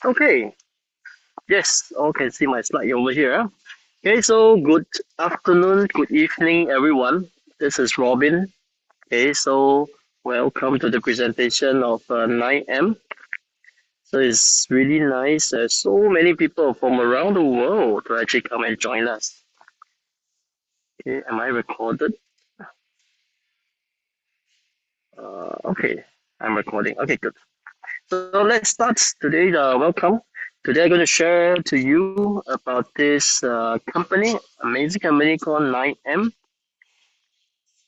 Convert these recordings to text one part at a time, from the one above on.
Okay, yes, all can see my slide over here. Okay, so good afternoon, good evening, everyone. This is Robin. Okay, so welcome to the presentation of 9M. So it's really nice. There's so many people from around the world to actually come and join us. Okay, am I recorded? Okay, I'm recording. Okay, good. So let's start today. Welcome. Today I'm going to share to you about this company, amazing company called 9M.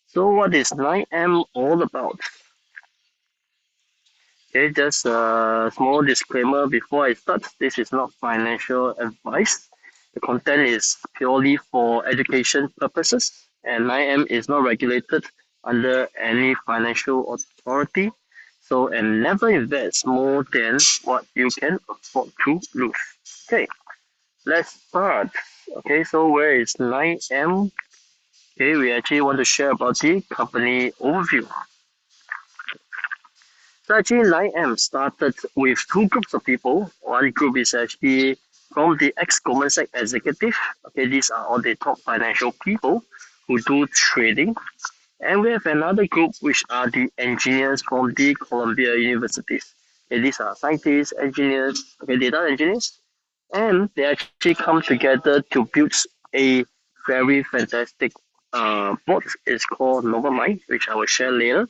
So what is 9M all about? Okay, just a small disclaimer before I start. This is not financial advice. The content is purely for education purposes, and 9M is not regulated under any financial authority. So, and never invest more than what you can afford to lose. Okay, let's start. Okay, so where is 9M? Okay, we actually want to share about the company overview. So actually, 9M started with two groups of people. One group is actually from the ex-Goldman Sachs executive. Okay, these are all the top financial people who do trading. And we have another group which are the engineers from the Columbia universities. Okay, these are scientists, engineers, okay, data engineers, and they actually come together to build a very fantastic bot. It's called NovaMind, which I will share later.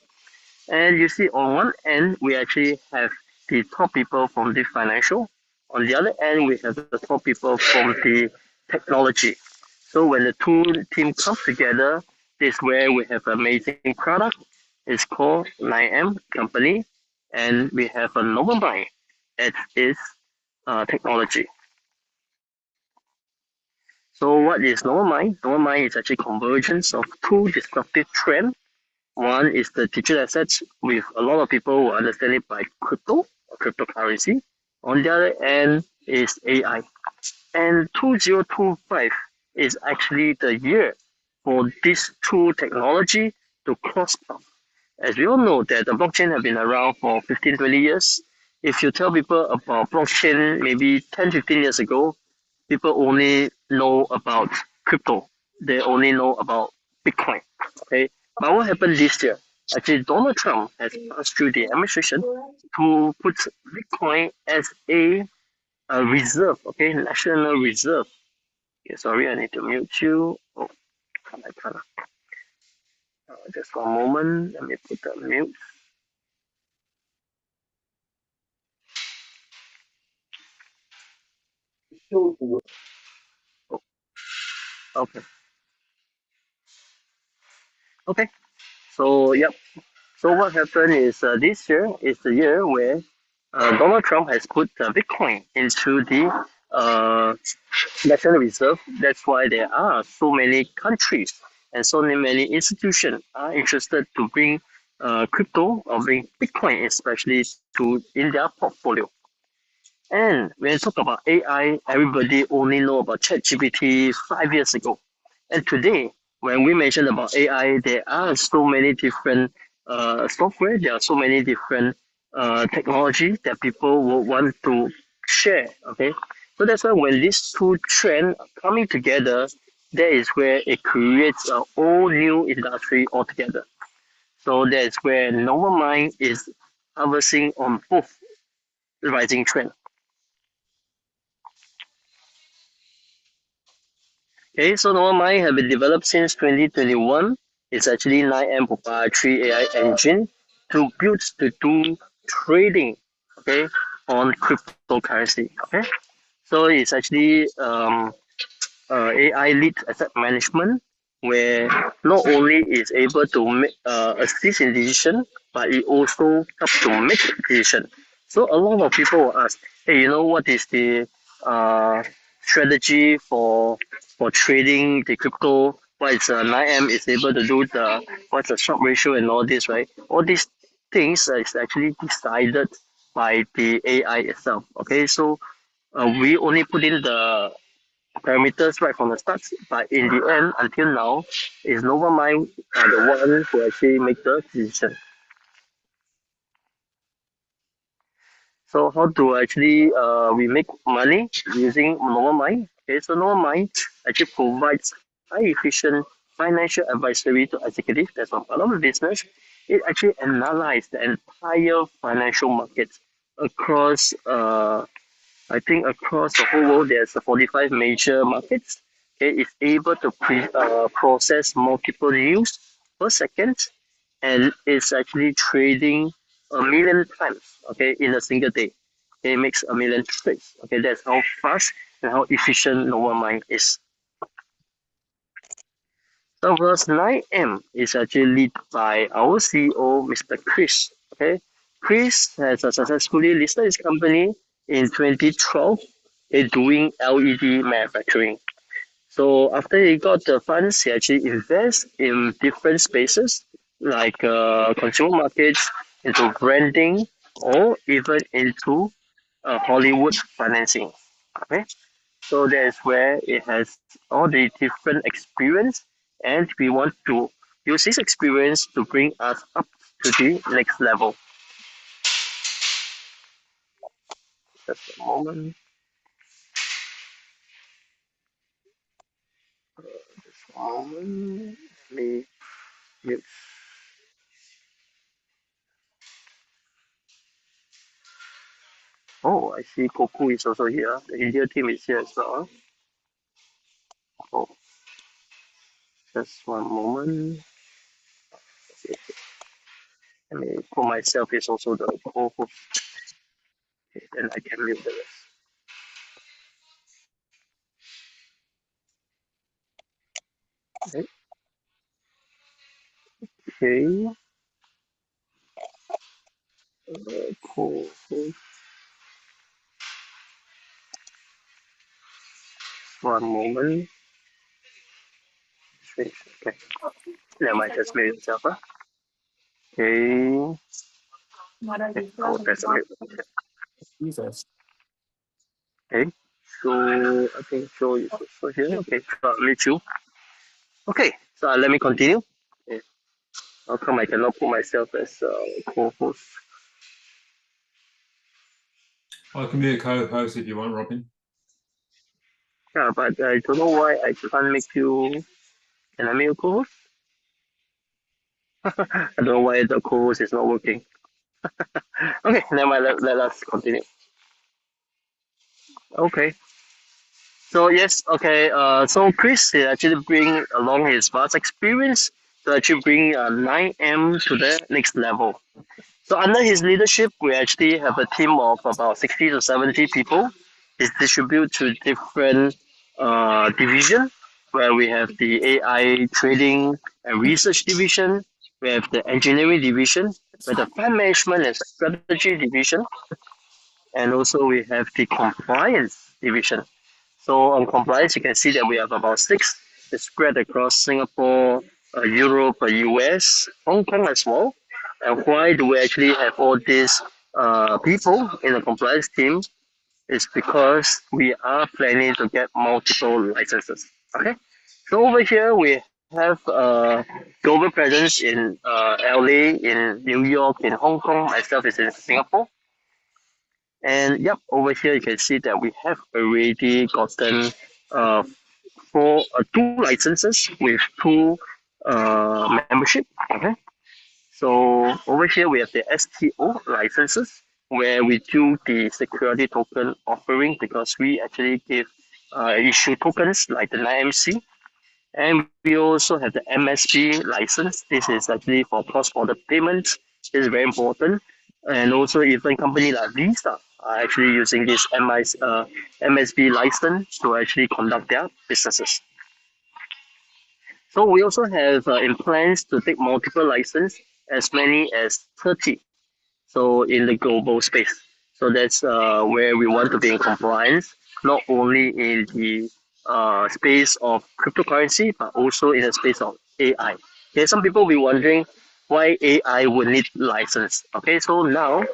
And you see, on one end, we actually have the top people from the financial. On the other end, we have the top people from the technology. So when the two teams come together, this is where we have amazing product. It's called 9M company, and we have a Novamind. It is technology. So what is Novamind? Novamind is actually convergence of two disruptive trends. One is the digital assets with a lot of people who understand it by crypto or cryptocurrency. On the other end is AI. And 2025 is actually the year for these two technology to cross paths. As we all know that the blockchain have been around for 15, 20 years. If you tell people about blockchain maybe 10, 15 years ago, people only know about crypto. They only know about Bitcoin. Okay. But what happened this year? Actually, Donald Trump has passed through the administration to put Bitcoin as a reserve, okay, national reserve. Okay, sorry, I need to mute you. Oh, I can't. Just one moment. Let me put the mute. Oh, okay. Okay. So, yep. So what happened is this year is the year where Donald Trump has put Bitcoin into the national reserve. That's why there are so many countries and so many institutions are interested to bring crypto or bring Bitcoin especially to in their portfolio. And when you talk about AI, everybody only know about ChatGPT 5 years ago. And today, when we mention about AI, there are so many different software, there are so many different technology that people will want to share. Okay, so that's why when these two trends are coming together, that is where it creates a whole new industry altogether. So that's where NovaMind is harvesting on both rising trend. Okay, so NovaMind have been developed since 2021. It's actually 9M proprietary AI engine to build to do trading, okay, on cryptocurrency. Okay, so it's actually AI lead asset management where not only is able to make assist in decision, but it also helps to make decision. So a lot of people will ask, hey, you know what is the uh, strategy for trading the crypto? What is 9M is able to do the what's the swap ratio and all this, right? All these things is actually decided by the AI itself. Okay, so we only put in the parameters right from the start, but in the end, until now, is Novamind the one who actually make the decision. So how to actually we make money using normal mind? Okay, so normal mind actually provides high efficient financial advisory to executives. That's one part of the business. It actually analyzes the entire financial market across I think across the whole world, there's 45 major markets. Okay, it's able to process multiple news per second, and it's actually trading a million times. Okay, in a single day. Okay, it makes a million trades. Okay, that's how fast and how efficient Nova Mind is. So verse 9M is actually led by our CEO, Mr. Chris. Okay, Chris has successfully listed his company in 2012 in doing LED manufacturing. So after he got the funds, he actually invests in different spaces like consumer markets, into branding, or even into Hollywood financing. Okay, so that's where it has all the different experience, and we want to use this experience to bring us up to the next level. Just a moment. Just a moment. Let me mute. Oh, I see Coco is also here. The India team is here as well. Oh, just one moment. Okay, let me put myself is also the co-host. Okay, then I can mute the rest. Okay, okay. Co-host. One moment. Okay, never mind. Just mute yourself. Huh? Okay. Okay, I will press the mute. Jesus. Okay. So I think Joe is also here. Okay, so I'll mute you. Okay, so let me continue. Okay. How come I cannot put myself as co-host? I can be a co-host if you want, Robin. Yeah, but I don't know why I can't make you. Can I make you co-host? I don't know why the co-host is not working. Okay, never mind. Let us continue. Okay. So yes, okay. So Chris actually bring along his vast experience to actually bring 9M to the next level. So under his leadership, we actually have a team of about 60 to 70 people. It's distributed to different division, where we have the AI trading and research division, we have the engineering division, we have the fund management and strategy division, and also we have the compliance division. So on compliance, you can see that we have about six. It's spread across Singapore, Europe, US, Hong Kong as well. And why do we actually have all these people in the compliance team? It's because we are planning to get multiple licenses. Okay. So over here we have global presence in LA, in New York, in Hong Kong. Myself is in Singapore. And yep, over here you can see that we have already gotten uh, two licenses with two membership. Okay, so over here we have the STO licenses where we do the security token offering because we actually give issue tokens like the 9MC, and we also have the MSB license. This is actually for cross-border payments. This is very important. And also even company like Visa are actually using this MSB license to actually conduct their businesses. So we also have in plans to take multiple license, as many as 30. So in the global space. So that's where we want to be in compliance, not only in the space of cryptocurrency, but also in the space of AI. Okay, some people will be wondering why AI would need license. Okay, so now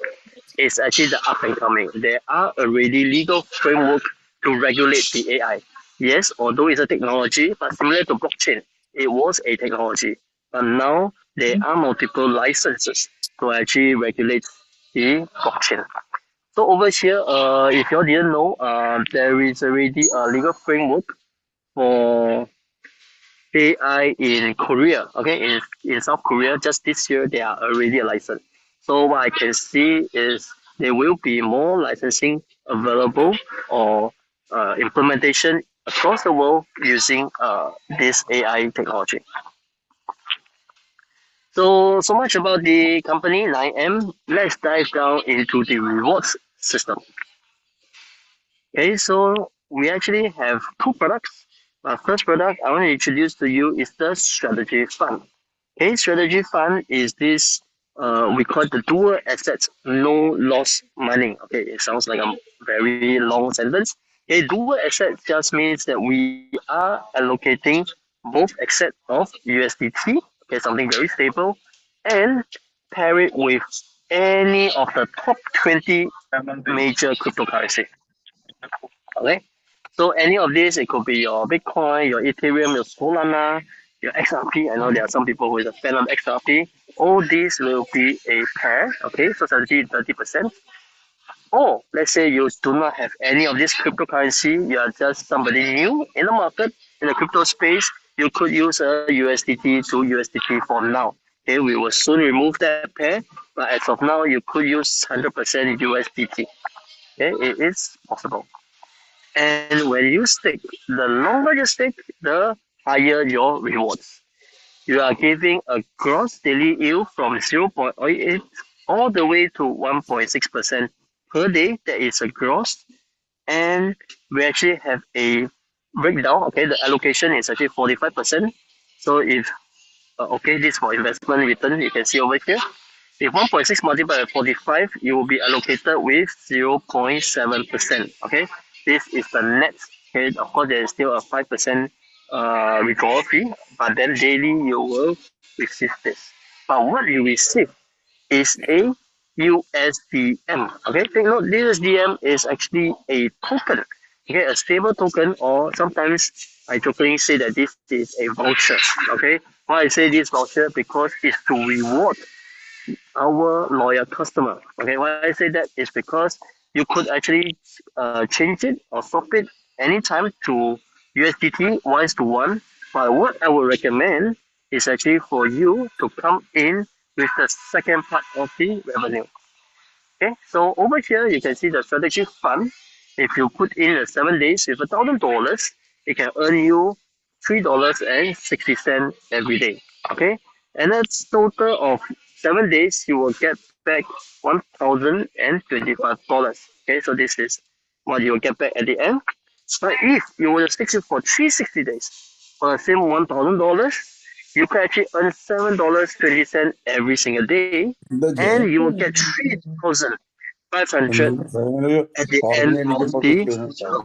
it's actually the up and coming. There are already legal framework to regulate the AI. Yes, although it's a technology, but similar to blockchain, it was a technology. But now there are multiple licenses to actually regulate the blockchain. So over here, if you all didn't know, there is already a legal framework for AI in Korea. Okay, in South Korea, just this year they are already a license. So what I can see is there will be more licensing available or implementation across the world using this AI technology. So much about the company 9M. Let's dive down into the rewards system. Okay, so we actually have two products. First product I want to introduce to you is the strategy fund. Okay, strategy fund is this we call it the dual assets no loss money. Okay, it sounds like a very long sentence. Okay, dual assets just means that we are allocating both assets of USDT, okay, something very stable, and pair it with any of the top 20 major cryptocurrency. Okay, so any of these, it could be your Bitcoin, your Ethereum, your Solana, your XRP. I know there are some people who is a fan of XRP. All these will be a pair. Okay, so 30%. Or let's say you do not have any of this cryptocurrency, you are just somebody new in the market, in the crypto space, you could use a USDT to USDT for now. Okay, we will soon remove that pair, but as of now, you could use 100% USDT. Okay, it is possible. And when you stick, the longer you stick, the higher your rewards. You are giving a gross daily yield from 0.08 all the way to 1.6% per day. That is a gross. And we actually have a breakdown. Okay, the allocation is actually 45%. So if okay, this for investment return, you can see over here. If 1.6 multiplied by 45, you will be allocated with 0.7%. Okay, this is the net. Okay, of course, there is still a 5% withdrawal fee, but then daily you will receive this. But what you receive is a USDM. Okay, take note, this USDM is actually a token. Okay, a stable token, or sometimes I jokingly say that this is a voucher. Okay, why I say this voucher? Because it's to reward our loyal customer. Okay, why I say that is because you could actually change it or swap it anytime to USDT 1:1. But what I would recommend is actually for you to come in with the second part of the revenue. Okay, so over here you can see the strategy fund. If you put in the 7 days with $1,000, it can earn you $3.60 every day. Okay, and that's total of 7 days. You will get back $1,025. Okay, so this is what you will get back at the end. But if you will stick it for 360 days for the same $1,000, you can actually earn $7.20 every single day, and you will get 3,500 at the end of the term.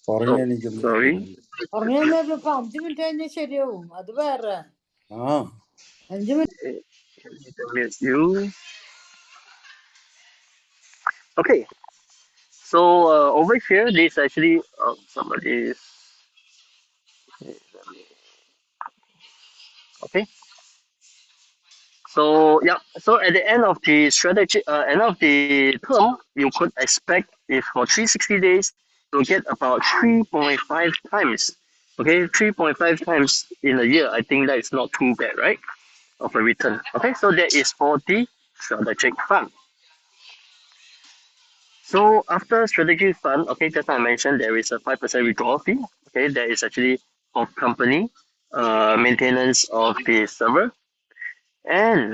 പറഞ്ഞ Oh, എനിക്കൊന്നും sorry. പറഞ്ഞപ്പോ ഇപ്പൊ 5 minute കഴിഞ്ഞാൽ ശരിയാവും അത് വേറെ ആ 5 minute Let me mute you. Okay, so over here, this actually somebody. Okay, so yeah, so at the end of the strategy, end of the term, you could expect if for 360 days, you'll get about 3.5 times. Okay, 3.5 times in a year. I think that is not too bad, right? Of a return. Okay, so that is for the strategic fund. So after strategic fund, okay, just like I mentioned, there is a 5% withdrawal fee. Okay, that is actually for company maintenance of the server, and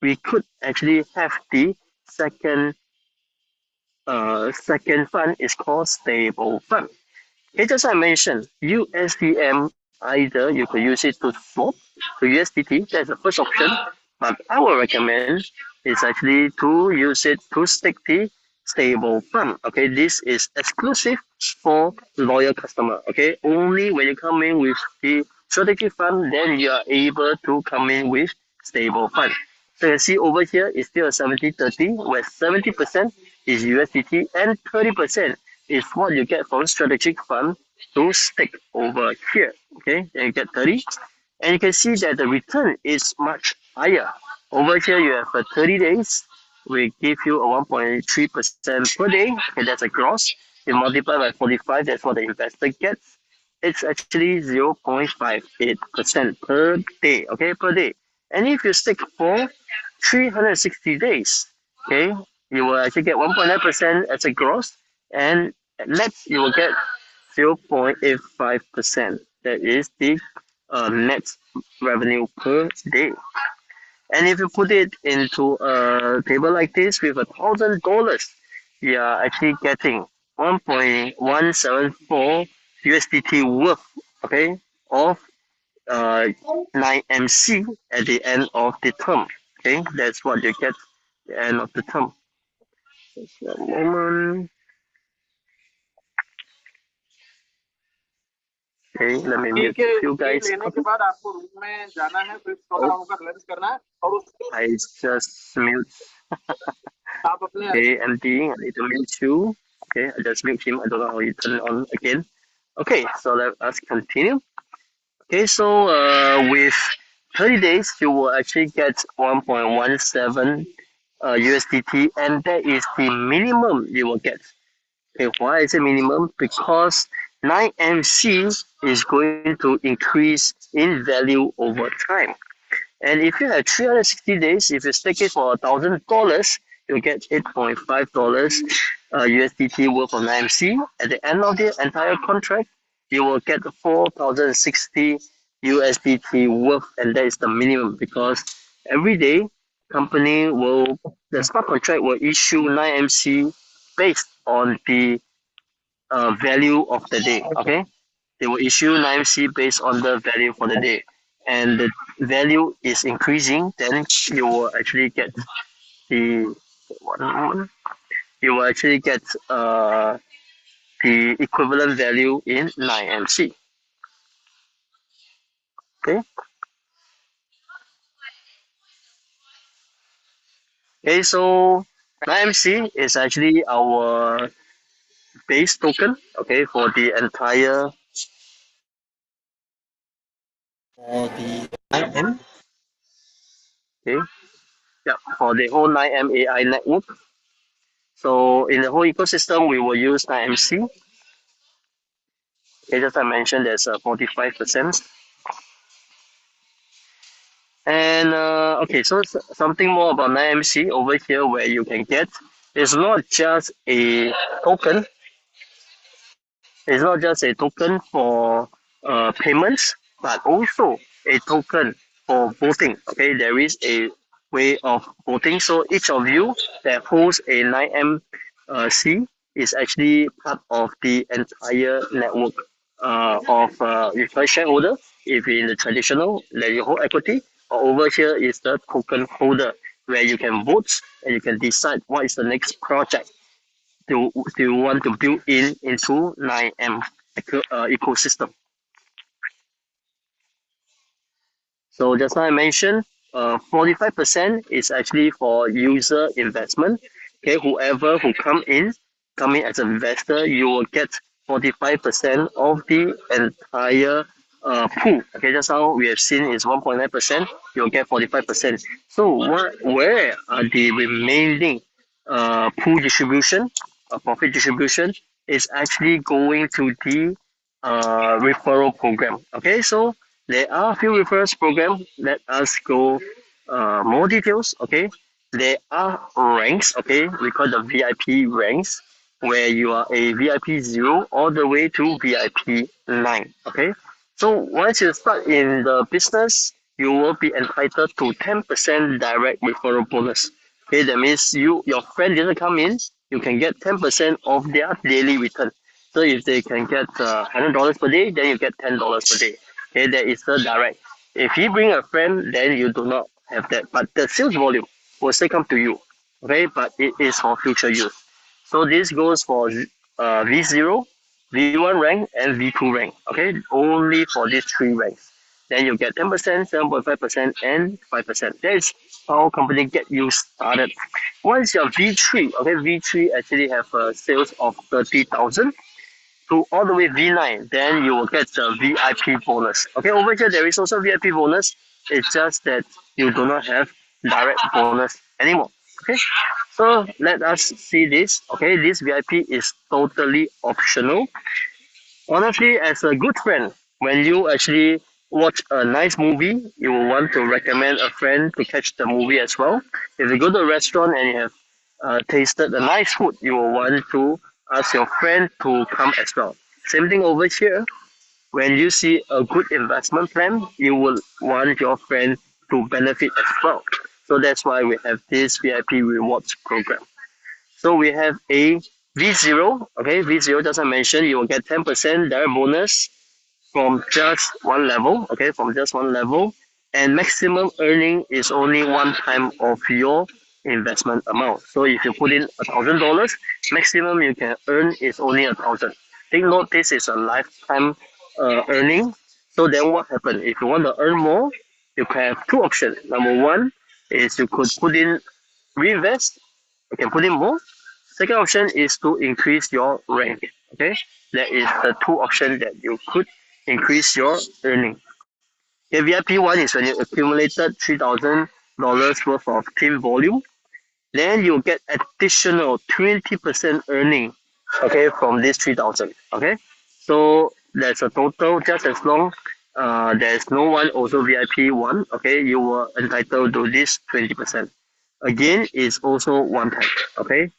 we could actually have the second second fund is called stable fund. Okay, just as I mentioned, USDM either you could use it to swap to USDT. That's the first option. But I would recommend is actually to use it to stick the stable fund. Okay, this is exclusive for loyal customer. Okay, only when you come in with the strategy fund, then you are able to come in with stable fund. So you see over here is still a 70-30, where 70% is USDT and 30% is what you get from strategic fund to stick over here. Okay, then you get 30. And you can see that the return is much higher. Over here you have 30 days we give you a 1.3% per day. Okay, that's a gross. You multiply by 45, that's what the investor gets. It's actually 0.58% per day. Okay, per day. And if you stick for 360 days, okay, you will actually get 1.9% as a gross, and net you will get 0.85%. That is the net revenue per day. And if you put it into a table like this with $1,000, you are actually getting 1.174 USDT worth, okay, of uh, 9MC at the end of the term. Okay, that's what you get at the end of the term. Just a moment. Okay, let me mute you guys. Oh, I just mute. Okay, empty. I need to mute you. Okay, I just mute him. I don't know how you turn it on again. Okay, so let us continue. Okay, so with 30 days, you will actually get 1.17 USDT, and that is the minimum you will get. Okay, why is it minimum? Because 9MC is going to increase in value over time. And if you have 360 days, if you stake it for $1,000, you'll get $8.5 USDT worth of IMC. At the end of the entire contract, you will get 4,060 USDT worth, and that is the minimum because every day the smart contract will issue 9MC based on the value of the day. Okay, they will issue an IMC based on the value for the day, and the value is increasing, then you will actually get the you will actually get the equivalent value in 9MC. Okay. Okay, so 9MC is actually our base token. Okay, for the entire for the 9M. Okay, yeah, for the whole 9M AI network. So in the whole ecosystem, we will use 9MC. Okay, as I mentioned, there's a 45%. And okay, so something more about 9MC over here where you can get. It's not just a token. It's not just a token for payments, but also a token for voting. Okay, there is a way of voting. So each of you that holds a 9MC is actually part of the entire network of if you're a shareholder, if you're in the traditional, then you hold equity, or over here is the token holder where you can vote and you can decide what is the next project do you want to build into 9M ecosystem. So just now I mentioned, 45% is actually for user investment. Okay, whoever who come in as an investor, you will get 45% of the entire pool. Okay, just now we have seen is 1.9%. You'll get 45%. So where are the remaining pool distribution, profit distribution? Is actually going to the referral program. Okay, so there are a few referrals program. Let us go more details. Okay, there are ranks. Okay, we call the VIP ranks, where you are a VIP 0 all the way to VIP 9. Okay, so once you start in the business, you will be entitled to 10% direct referral bonus. Okay, that means your friend didn't come in, you can get 10% of their daily return. So if they can get $100 per day, then you get $10 per day. Okay, that is the direct. If you bring a friend, then you do not have that. But the sales volume will still come to you. Okay, but it is for future use. So this goes for V0, V1 rank, and V2 rank. Okay, only for these three ranks. Then you get 10%, 7.5%, and 5%. That is how company get you started. Once you're V3, okay, V3 actually have a sales of 30,000 to all the way V9, then you will get the VIP bonus. Okay, over here there is also VIP bonus. It's just that you do not have direct bonus anymore. Okay. So let us see this. Okay, this VIP is totally optional. Honestly, as a good friend, when you actually watch a nice movie, you will want to recommend a friend to catch the movie as well. If you go to a restaurant and you have tasted a nice food, you will want to ask your friend to come as well. Same thing over here. When you see a good investment plan, you will want your friend to benefit as well. So that's why we have this VIP rewards program. So we have a V0. Okay, V0 doesn't mention you will get 10% direct bonus from just one level. Okay, from just one level, and maximum earning is only one time of your investment amount. So if you put in $1,000, maximum you can earn is only 1,000. Take note, this is a lifetime earning. So then what happens? If you want to earn more, you can have two options. Number one is you could put in reinvest, you can put in more. Second option is to increase your rank. Okay, that is the two options that you could increase your earning. Okay, VIP one is when you accumulated $3,000 worth of team volume, then you get additional 20% earning. Okay, from this 3,000. Okay, so that's a total. Just as long there's no one also VIP one. Okay, you were entitled to this 20%. Again, it's also one time. Okay,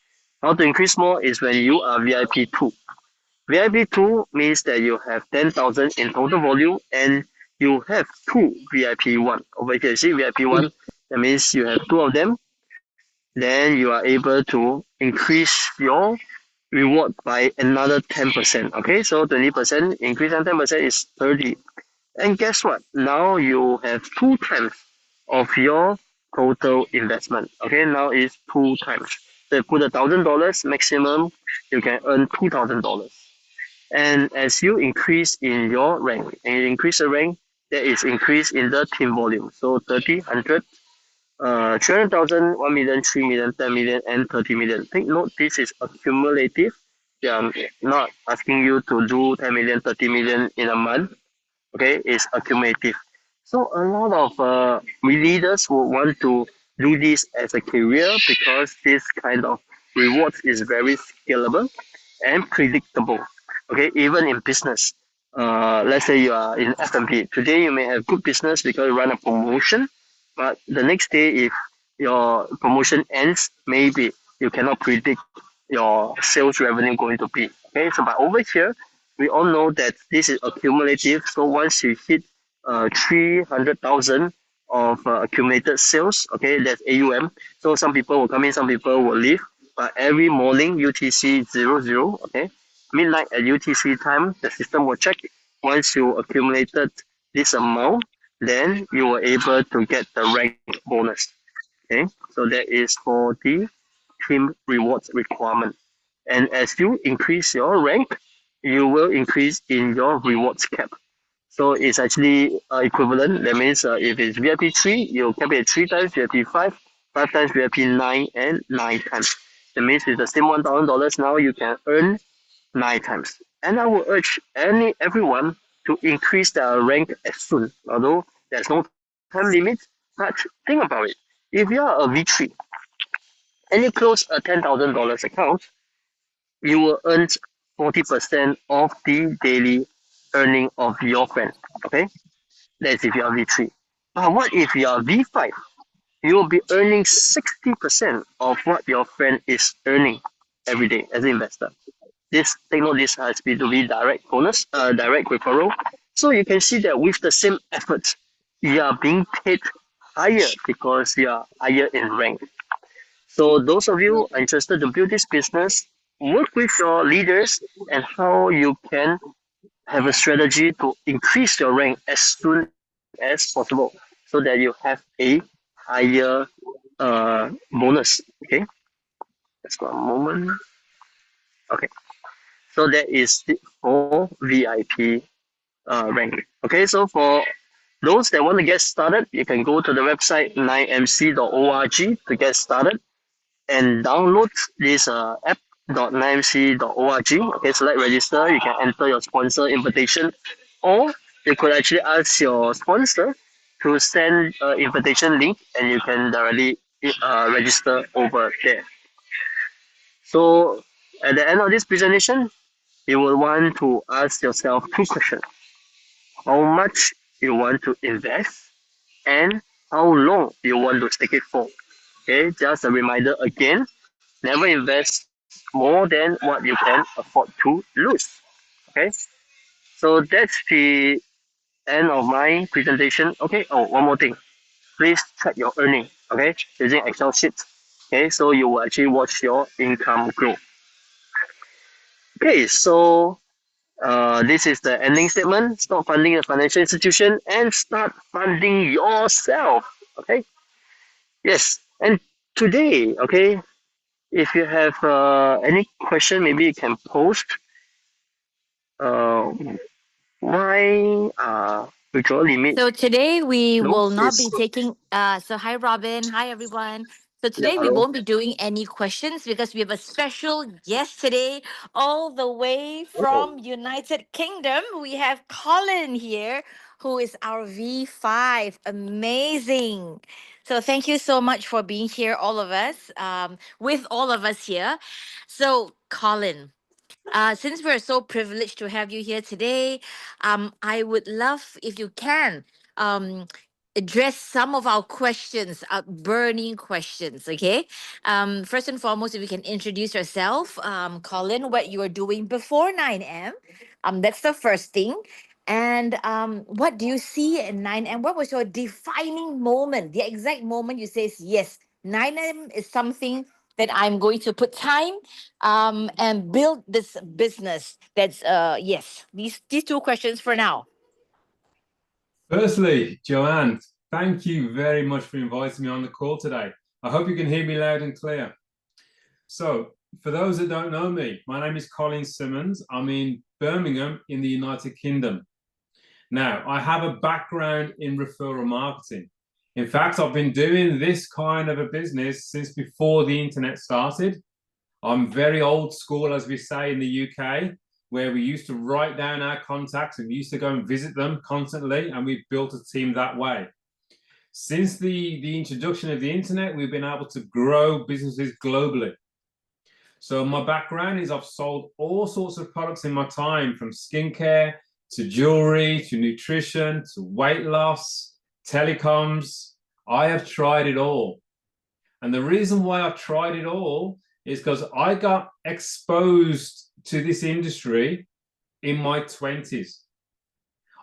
how to increase more is when you are VIP 2. VIP 2 means that you have 10,000 in total volume and you have two VIP 1. Over here, see VIP 1, that means you have two of them. Then you are able to increase your reward by another 10%. Okay, so 20% increase on 10% is 30. And guess what? Now you have two times of your total investment. Okay, now it's two times. So you put $1,000 maximum, you can earn $2,000. And as you increase in your rank, and you increase the rank, there is increase in the team volume. So 30, 100, 300,000, 1 million, 3 million, 10 million, and 30 million. Take note, this is accumulative. Yeah, I'm not asking you to do 10 million, 30 million in a month. Okay, it's accumulative. So a lot of leaders would want to do this as a career because this kind of rewards is very scalable and predictable. Okay, even in business. Let's say you are in F&B. Today you may have good business because you run a promotion, but the next day if your promotion ends, maybe you cannot predict your sales revenue going to be. Okay, so but over here, we all know that this is accumulative. So once you hit 300,000 of accumulated sales, okay, that's AUM. So some people will come in, some people will leave. But every morning UTC 00, okay, midnight at UTC time, the system will check. Once you accumulated this amount, then you were able to get the rank bonus. Okay, so that is for the team rewards requirement. And as you increase your rank, you will increase in your rewards cap. So it's actually equivalent. That means if it's VIP 3, you'll cap it 3 times, VIP 5, 5 times, VIP 9, and 9 times. That means with the same $1,000 now, you can earn 9 times. And I will urge everyone to increase their rank as soon. Although there's no time limit, but think about it. If you are a V3 and you close a $10,000 account, you will earn 40% of the daily earning of your friend. Okay, that's if you are V3. But what if you are V5? You will be earning 60% of what your friend is earning every day as an investor. This take note, this has B2B direct bonus, direct referral. So you can see that with the same effort, you are being paid higher because you are higher in rank. So those of you interested to build this business, work with your leaders and how you can have a strategy to increase your rank as soon as possible so that you have a higher bonus. Okay, just one moment. Okay, so that is it for VIP rank. Okay, so for those that want to get started, you can go to the website 9mc.org to get started and download this app .9mc.org. Okay, select register. You can enter your sponsor invitation, or you could actually ask your sponsor to send invitation link, and you can directly register over there. So at the end of this presentation, you will want to ask yourself two questions. How much you want to invest and how long you want to take it for. Okay, just a reminder again, never invest more than what you can afford to lose. Okay, so that's the end of my presentation. Okay, oh, one more thing. Please track your earning, okay, using Excel sheets. Okay, so you will actually watch your income grow. Okay, so this is the ending statement. Stop funding a financial institution and start funding yourself. Okay, yes, and today, okay, if you have any question, maybe you can post. Uh, why withdrawal limit So today we no will not be is taking so hi Robin, hi everyone. So yeah, today we hello. won't be doing any questions because we have a special guest today all the way Oh, from United Kingdom. We have Colin here who is our V5. Amazing. So thank you so much for being here all of us with all of us here. So Colin, since we're so privileged to have you here today, I would love if you can um, address some of our questions, burning questions. Okay. First and foremost, if you can introduce yourself, Colin, what you were doing before 9M. That's the first thing. And what do you see in 9M? What was your defining moment? The exact moment you say, yes, 9M is something that I'm going to put time and build this business. That's yes. These two questions for now. Firstly, Joanne, thank you very much for inviting me on the call today. I hope you can hear me loud and clear. So, for those that don't know me, my name is Colin Simmons. I'm in Birmingham in the United Kingdom. Now, I have a background in referral marketing. In fact, I've been doing this kind of a business since before the internet started. I'm very old school, as we say in the UK, where we used to write down our contacts and we used to go and visit them constantly, and we've built a team that way. Since the introduction of the internet, we've been able to grow businesses globally. So my background is I've sold all sorts of products in my time, from skincare to jewelry to nutrition to weight loss, telecoms. I have tried it all. And the reason why I've tried it all is because I got exposed to this industry in my 20s.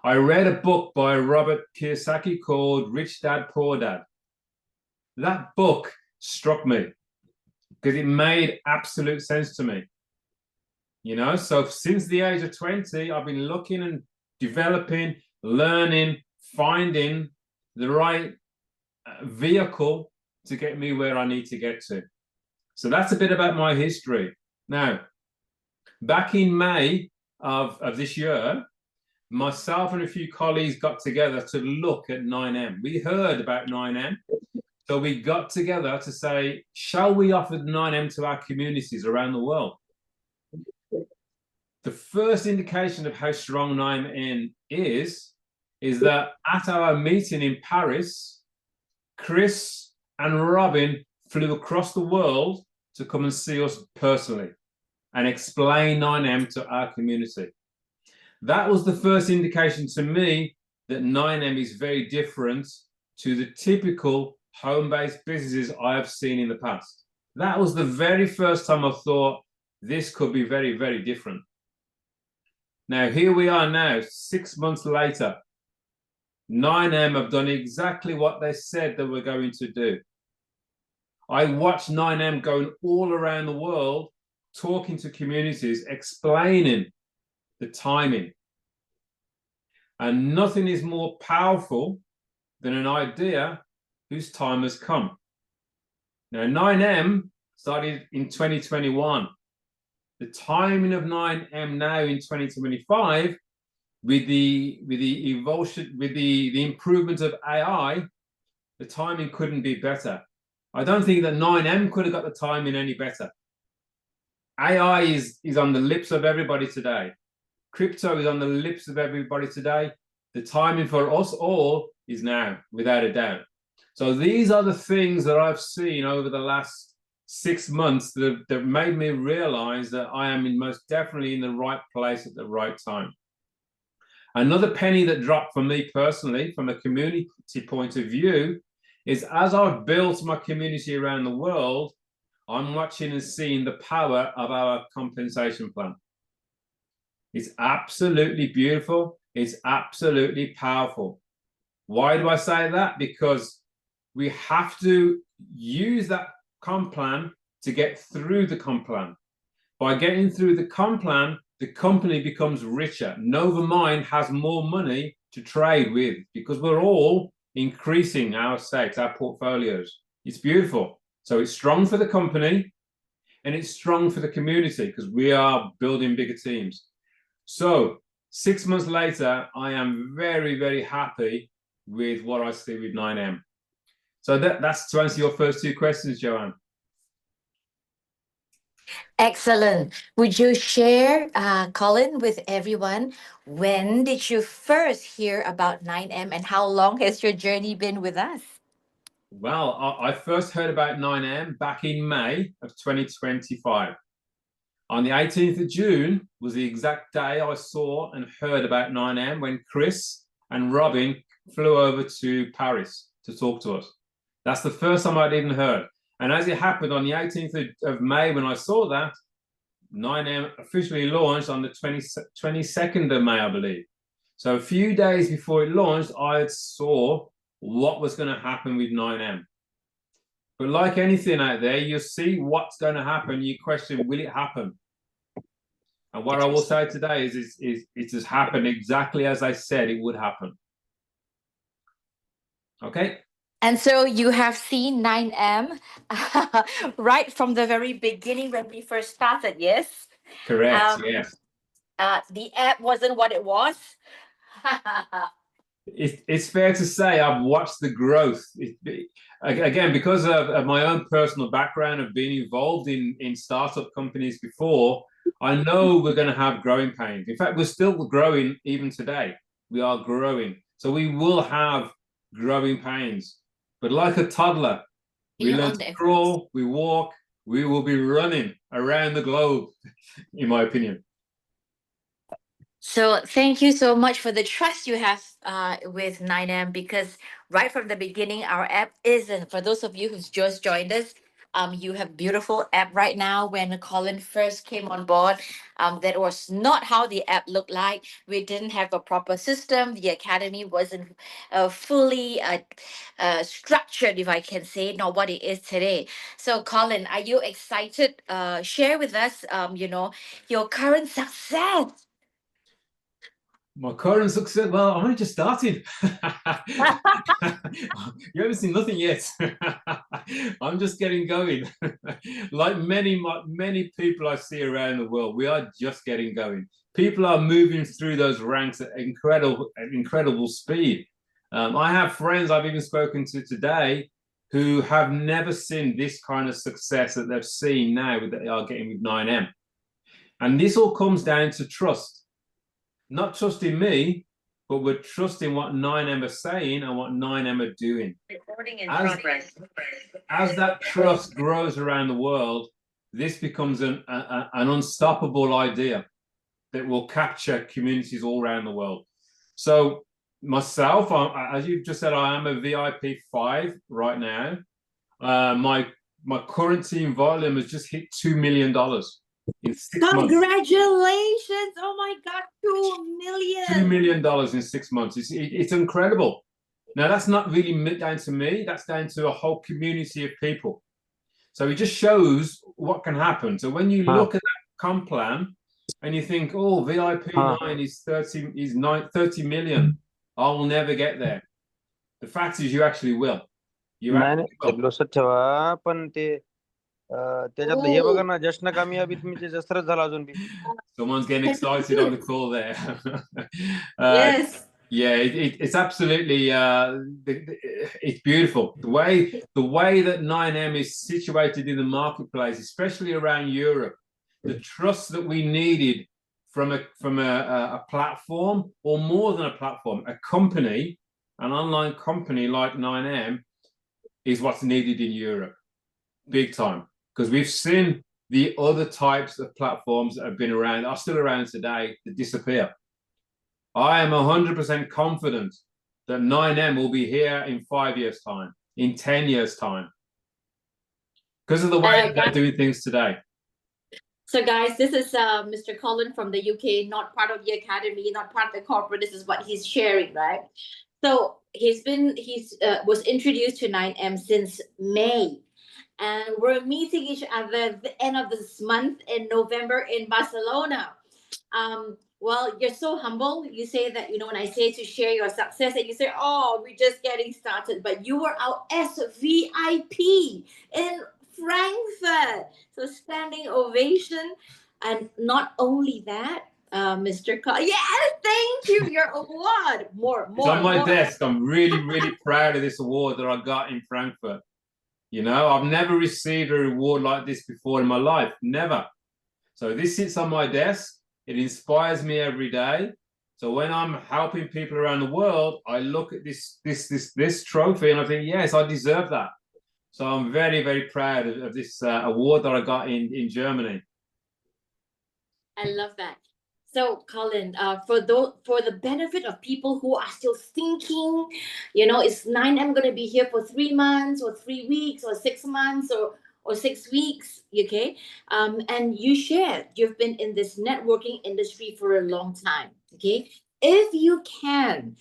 I read a book by Robert Kiyosaki called Rich Dad, Poor Dad. That book struck me because it made absolute sense to me. You know, so since the age of 20, I've been looking and developing, learning, finding the right vehicle to get me where I need to get to. So that's a bit about my history. Now, back in May of this year, myself and a few colleagues got together to look at 9M. We heard about 9M. So we got together to say, shall we offer 9M to our communities around the world? The first indication of how strong 9M is that at our meeting in Paris, Chris and Robin flew across the world to come and see us personally and explain 9M to our community. That was the first indication to me that 9M is very different to the typical home-based businesses I have seen in the past. That was the very first time I thought this could be very, very different. Now, here we are now, 6 months later. 9M have done exactly what they said they were going to do. I watched 9M going all around the world, talking to communities, explaining the timing. And nothing is more powerful than an idea whose time has come. Now, 9M started in 2021. The timing of 9M now in 2025, with the evolution, with the improvement of AI, the timing couldn't be better. I don't think that 9M could have got the timing any better. AI is on the lips of everybody today. Crypto is on the lips of everybody today. The timing for us all is now, without a doubt. So these are the things that I've seen over the last 6 months that made me realize that I am most definitely in the right place at the right time. Another penny that dropped for me personally, from a community point of view, is as I've built my community around the world, I'm watching and seeing the power of our compensation plan. It's absolutely beautiful. It's absolutely powerful. Why do I say that? Because we have to use that comp plan to get through the comp plan. By getting through the comp plan, the company becomes richer. Novamind has more money to trade with because we're all increasing our stakes, our portfolios. It's beautiful. So it's strong for the company and it's strong for the community because we are building bigger teams. So 6 months later, I am very, very happy with what I see with 9M. So that's to answer your first two questions, Joanne. Excellent. Would you share, Colin, with everyone, when did you first hear about 9M and how long has your journey been with us? Well, I first heard about 9M back in May of 2025. On the 18th of June was the exact day I saw and heard about 9M when Chris and Robin flew over to Paris to talk to us. That's the first time I'd even heard. And as it happened on the 18th of May, when I saw that, 9M officially launched on the 22nd of May, I believe. So a few days before it launched, I saw what was going to happen with 9M. But like anything out there, you see what's going to happen. You question, will it happen? And what I will say today is it has happened exactly as I said it would happen. Okay. And so you have seen 9M right from the very beginning when we first started, yes? Correct, yes. The app wasn't what it was. It's fair to say I've watched the growth. Again, because of my own personal background of being involved in startup companies before, I know we're going to have growing pains. In fact, we're still growing even today. We are growing. So we will have growing pains. But like a toddler, we learn to crawl, we walk, we will be running around the globe, in my opinion. So thank you so much for the trust you have with 9M, because right from the beginning, our app isn't, for those of you who's just joined us, you have beautiful app right now. When Colin first came on board, that was not how the app looked like. We didn't have a proper system. The academy wasn't fully structured, if I can say, not what it is today. So Colin, are you excited? Share with us, your current success. My current success, well, I only just started. You haven't seen nothing yet. I'm just getting going. Like many people I see around the world, we are just getting going. People are moving through those ranks at incredible speed. I have friends I've even spoken to today who have never seen this kind of success that they've seen now that they are getting with 9M. And this all comes down to trust. Not trusting me, but we're trusting what 9M are saying and what 9M are doing. Recording in progress. As that trust grows around the world, this becomes an unstoppable idea that will capture communities all around the world. So myself, as you've just said, I am a VIP 5 right now. My current team volume has just hit $2 million. In 6 months. Congratulations! Oh my God, 2 million! $2 million in 6 months. It's incredible. Now, that's not really down to me. That's down to a whole community of people. So it just shows what can happen. So when you look at that comp plan and you think, oh, VIP 9 is 30 million. I will never get there. The fact is you actually will. You actually will. त्याच्यात हे बघा ना जश्न कामयाबीत म्हणजे जसरच झाला अजून B. Someone's getting excited on the call there. Yes. Yeah, it's absolutely it's beautiful. The way that 9M is situated in the marketplace, especially around Europe, the trust that we needed from a platform, or more than a platform, a company, an online company like 9M, is what's needed in Europe, big time. because we've seen the other types of platforms that have been around, are still around today, that disappear. I am 100% confident that 9M will be here in 5 years' time, in 10 years' time, because of the way they're doing things today. So guys, this is Mr. Colin from the UK, not part of the academy, not part of the corporate. This is what he's sharing, right? So he's was introduced to 9M since May, and we're meeting each other at the end of this month in November in Barcelona. Well, you're so humble. You say that, when I say to share your success, and you say, oh, we're just getting started, but you were our SVIP in Frankfurt. So standing ovation. And not only that, Mr. Yes, thank you. Your award. More. It's on my desk. I'm really, really proud of this award that I got in Frankfurt. I've never received a reward like this before in my life. Never. So this sits on my desk. It inspires me every day. So when I'm helping people around the world, I look at this trophy and I think, yes, I deserve that. So I'm very, very proud of this award that I got in Germany. I love that. So, Colin, for the benefit of people who are still thinking, is 9M going to be here for 3 months or 3 weeks or 6 months or 6 weeks? Okay, and you've been in this networking industry for a long time. Okay, if you can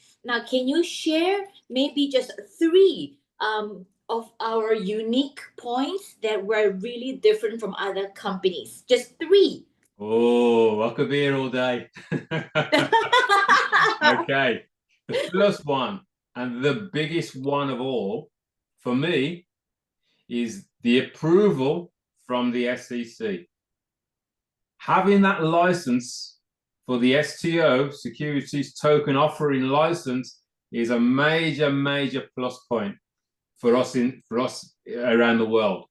you share maybe just 3 of our unique points that were really different from other companies? Just 3. Oh, I could be here all day. Okay. The first one, and the biggest one of all, for me, is the approval from the SEC. Having that license for the STO, Securities Token Offering License, is a major, major plus point for us around the world.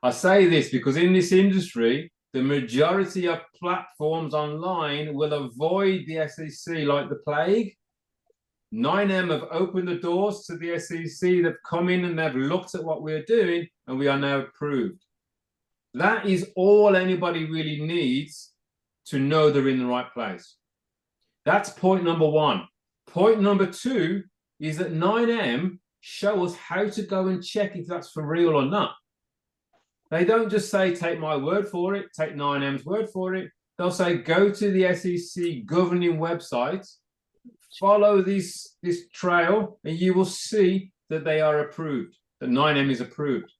I say this because in this industry, the majority of platforms online will avoid the SEC like the plague. 9M have opened the doors to the SEC. They've come in and they've looked at what we're doing, and we are now approved. That is all anybody really needs to know they're in the right place. That's point number 1. Point number 2 is that 9M show us how to go and check if that's for real or not. They don't just say, take my word for it, take 9M's word for it. They'll say, go to the SEC governing website, follow this trail, and you will see that they are approved, that 9M is approved.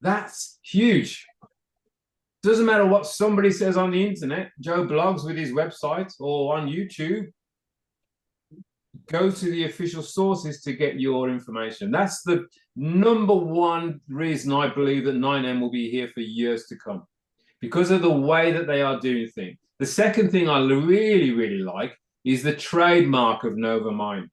That's huge. Doesn't matter what somebody says on the internet, Joe blogs with his website or on YouTube. Go to the official sources to get your information. That's the number 1 reason I believe that 9M will be here for years to come, because of the way that they are doing things. The second thing I really, really like is the trademark of NovaMind.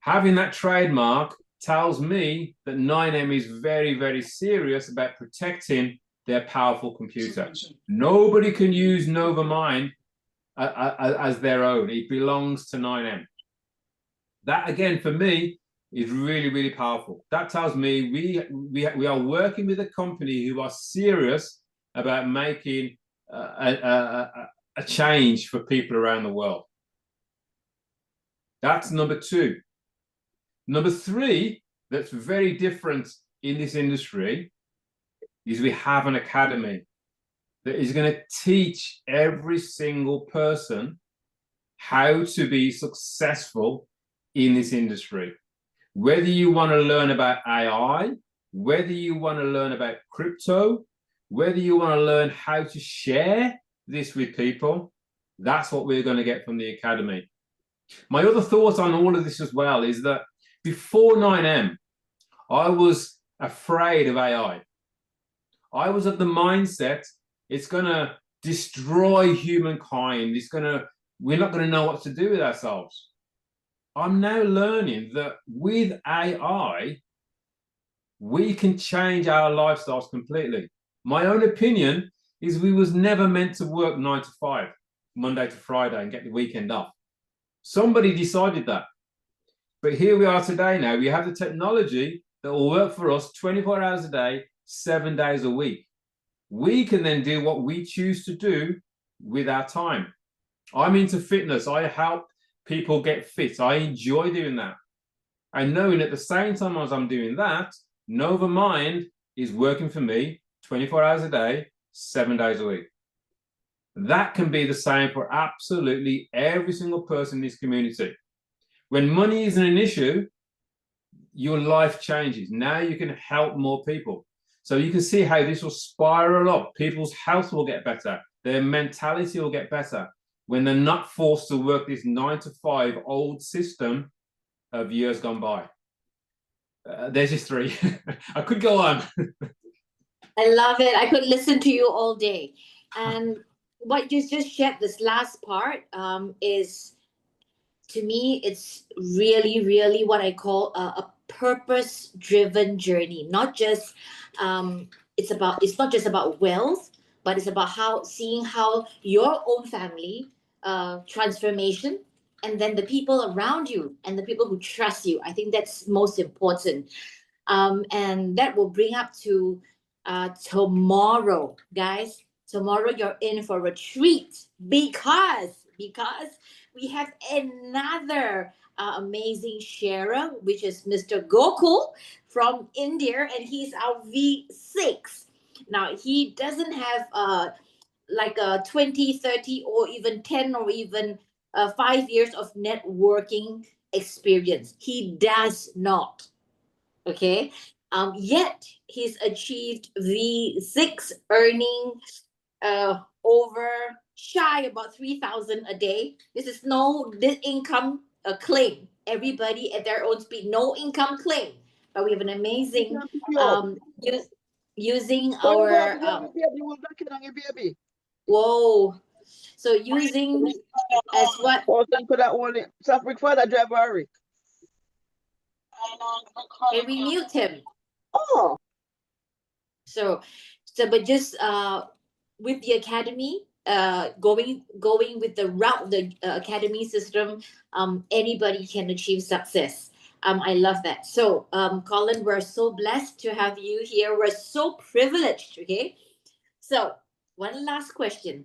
Having that trademark tells me that 9M is very, very serious about protecting their powerful computer. Nobody can use NovaMind as their own. It belongs to 9M. That, again, for me, is really, really powerful. That tells me we are working with a company who are serious about making a change for people around the world. That's number 2. Number 3, that's very different in this industry, is we have an academy that is going to teach every single person how to be successful in this industry. Whether you want to learn about AI, whether you want to learn about crypto, whether you want to learn how to share this with people, that's what we're going to get from the academy. My other thought on all of this as well is that before 9M, I was afraid of AI. I was of the mindset it's going to destroy humankind. We're not going to know what to do with ourselves. I'm now learning that with AI, we can change our lifestyles completely. My own opinion is we was never meant to work 9 to 5, Monday to Friday, and get the weekend off. Somebody decided that. But here we are today now. We have the technology that will work for us 24 hours a day, 7 days a week. We can then do what we choose to do with our time. I'm into fitness. I help people get fit. I enjoy doing that. And knowing at the same time as I'm doing that, Nova Mind is working for me 24 hours a day, 7 days a week. That can be the same for absolutely every single person in this community. When money isn't an issue, your life changes. Now you can help more people. So you can see how this will spiral up. People's health will get better. Their mentality will get better when they're not forced to work this 9-to-5 old system of years gone by. There's just 3. I could go on. I love it. I could listen to you all day. And what you just shared, this last part, is, to me, it's really, really what I call a purpose-driven journey. Not just, it's not just about wealth, but it's about seeing how your own family transformation, and then the people around you and the people who trust you. I think that's most important. And that will bring up to tomorrow, guys. Tomorrow you're in for a treat because we have another amazing sharer, which is Mr. Gokul from India, and he's our V6. Now, he doesn't have like a 20, 30, or even 10, or even 5 years of networking experience. He does not. Okay. Yet he's achieved V6, earning over shy about 3,000 a day. This is no income claim. Everybody at their own speed, no income claim. But we have an amazing using our whoa. So using as what? Can we mute him? Oh. So but just with the academy, going with the route, the academy system, anybody can achieve success. I love that. So Colin, we're so blessed to have you here. We're so privileged. Okay. So one last question.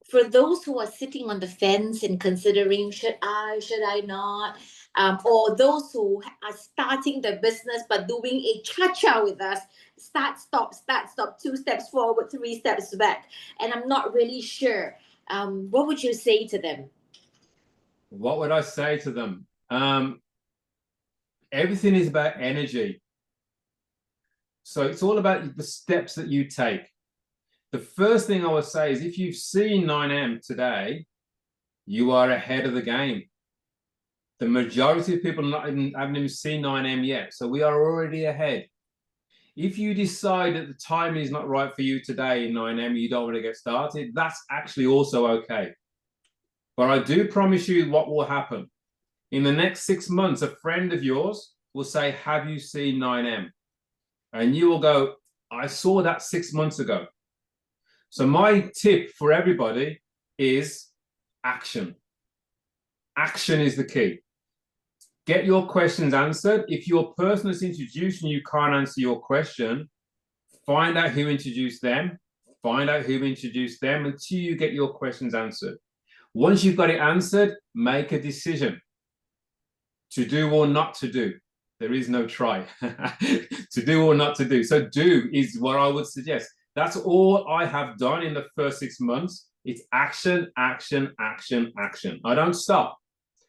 For those who are sitting on the fence and considering, should I not? Or those who are starting the business but doing a cha-cha with us, start, stop, 2 steps forward, 3 steps back, and I'm not really sure. What would you say to them? What would I say to them? Everything is about energy. So it's all about the steps that you take. The first thing I would say is, if you've seen 9M today, you are ahead of the game. The majority of people haven't even seen 9M yet, so we are already ahead. If you decide that the timing is not right for you today in 9M, you don't want to get started, that's actually also okay. But I do promise you what will happen. In the next 6 months, a friend of yours will say, have you seen 9M? And you will go, I saw that 6 months ago. So my tip for everybody is action. Action is the key. Get your questions answered. If your person that's introducing you can't answer your question, find out who introduced them. Find out who introduced them until you get your questions answered. Once you've got it answered, make a decision to do or not to do. There is no try. To do or not to do. So do is what I would suggest. That's all I have done in the first 6 months. It's action, action, action, action. I don't stop.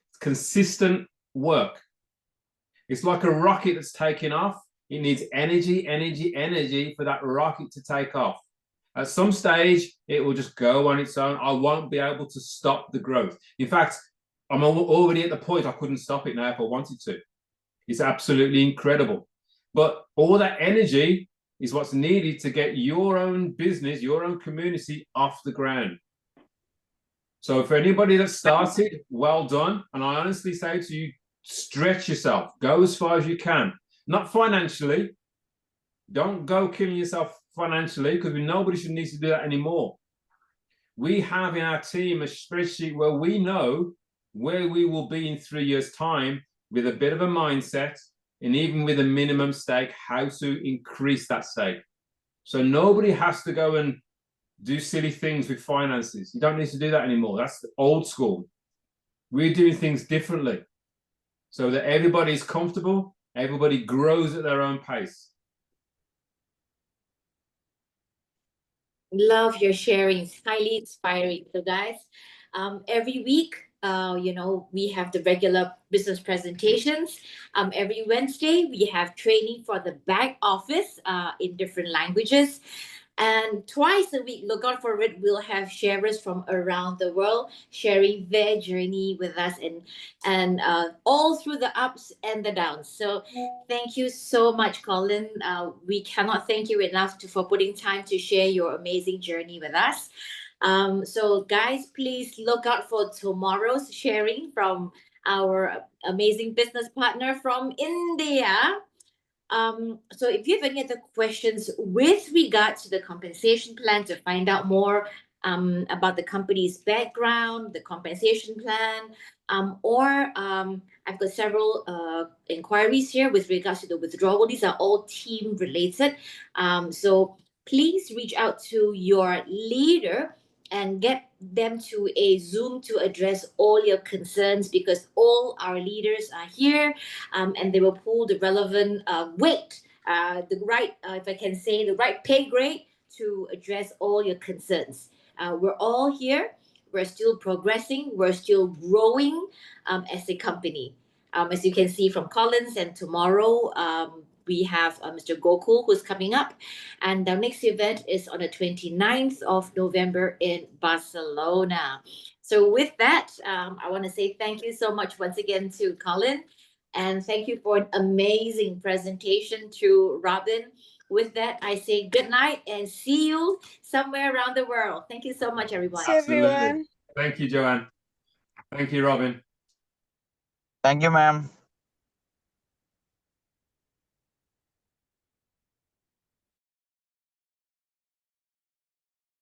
It's consistent work. It's like a rocket that's taking off. It needs energy, energy, energy for that rocket to take off. At some stage, it will just go on its own. I won't be able to stop the growth. In fact, I'm already at the point I couldn't stop it now if I wanted to. It's absolutely incredible. But all that energy is what's needed to get your own business, your own community off the ground. So for anybody that started, well done. And I honestly say to you, stretch yourself. Go as far as you can. Not financially. Don't go killing yourself financially, because nobody should need to do that anymore. We have in our team a spreadsheet where we know where we will be in 3 years' time with a bit of a mindset and even with a minimum stake, how to increase that stake. So nobody has to go and do silly things with finances. You don't need to do that anymore. That's old school. We're doing things differently so that everybody's comfortable, everybody grows at their own pace. Love your sharing. It's highly inspiring. So guys, every week, you know, we have the regular business presentations. Every Wednesday, we have training for the back office in different languages. And twice a week, look out for it, we'll have sharers from around the world sharing their journey with us and all through the ups and the downs. So thank you so much, Colin. We cannot thank you enough for putting time to share your amazing journey with us. So guys, please look out for tomorrow's sharing from our amazing business partner from India. So if you have any other questions with regards to the compensation plan, to find out more about the company's background, the compensation plan, or I've got several inquiries here with regards to the withdrawal. These are all team related. So please reach out to your leader and get them to a Zoom to address all your concerns, because all our leaders are here, and they will pull the relevant weight, the right, if I can say, the right pay grade to address all your concerns. We're all here. We're still progressing. We're still growing as a company. As you can see from Collins, and tomorrow we have Mr. Gokul who's coming up. And our next event is on the 29th of November in Barcelona. So with that, I want to say thank you so much once again to Colin. And thank you for an amazing presentation to Robin. With that, I say good night and see you somewhere around the world. Thank you so much, everyone. Absolutely. Thank you, Joanne. Thank you, Robin. Thank you, ma'am.